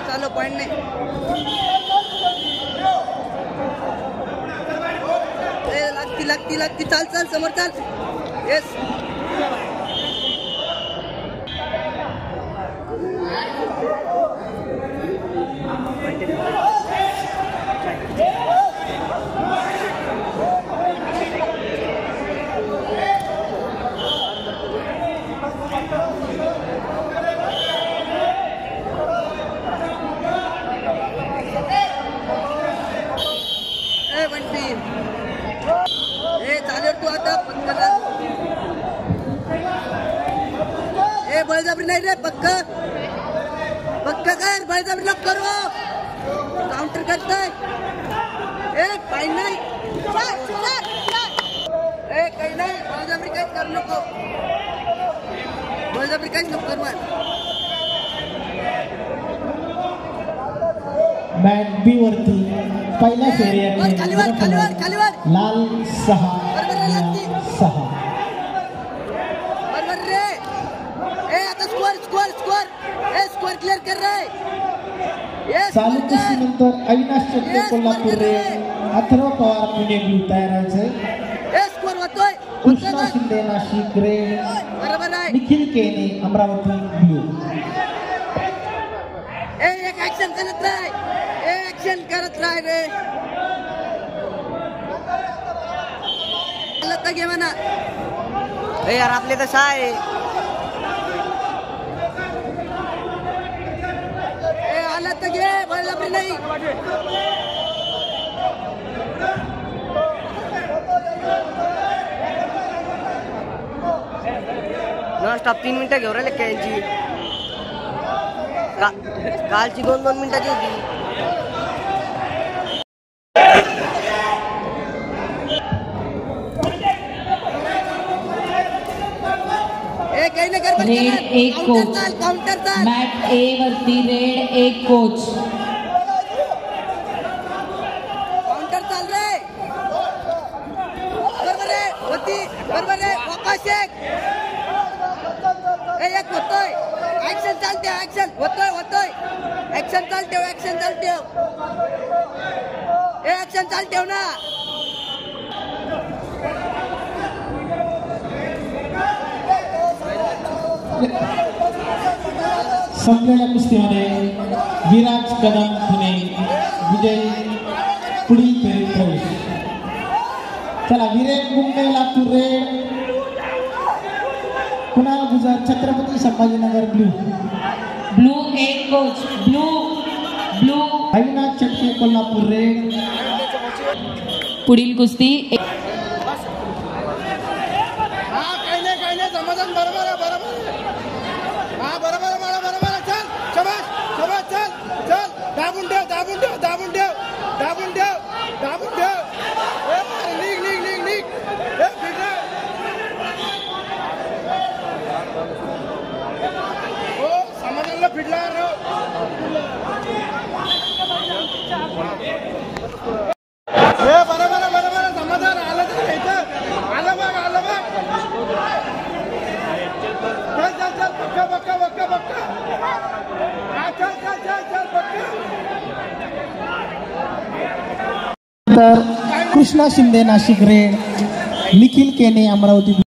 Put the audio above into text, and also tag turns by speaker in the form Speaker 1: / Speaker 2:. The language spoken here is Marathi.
Speaker 1: चालो पॉइंट नाही लागती चाल समोर चाल येस तू आता बळजबरी नाही रे पक्का कर बळजबरी नको करू काउंटर करतोय काही नाही काही नाही बळजबरी काहीच करू नको बळजबरी काहीच नको करू
Speaker 2: बॅट बी वरती पहिल्या फेरीमध्ये लाल 6
Speaker 1: बरोबर रे आता स्कोर क्लिअर कर रे
Speaker 2: चालू कुस्तीनंतर अविनाश चटके कोल्हापूर रे अथर्व पवार पुणे ब्लू तयार व्हायचे
Speaker 1: स्कोर होतोय
Speaker 2: कृष्णा शिंदे नाशिक रे
Speaker 1: बरोबर आहे
Speaker 2: निखिल केने अमरावती ब्लू
Speaker 1: एक ऍक्शन करत राह रे घे म्हणा यार आपले तसं आहे आला तर घे बळजबरी नाही नॉन स्टॉप 3 मिनिटं घेऊ राहिले यांची कालची 2 मिनिटाची होती
Speaker 3: रेड 1 कोच मॅट ए वरती रेड 1 कोच
Speaker 1: काउंटर चाल रे बरोबर आहे वापस एक होतोय ऍक्शन चालते ऍक्शन होतोय ऍक्शन चाल ठेव ऍक्शन चाल ठेव ना
Speaker 2: संपलेल्या कुस्तीमध्ये विराज कदम पुणे विजय पुढील फेरीत प्रवेश चला Viren Gunge Latur red Kunal Gujar Chhatrapati Sambhajinagar blue
Speaker 3: 1 coach blue
Speaker 2: Avinash Chatke Kolhapur red
Speaker 3: पुढील कुस्ती
Speaker 1: समाधान बरोबर चल दाबून ठेव निघ हो समाधानला फिरला बरोबर समाधान आलं तर इथं आलं बघ चल पक्का
Speaker 2: तर कृष्णा शिंदे नाशिक रेड निखिल केने अमरावती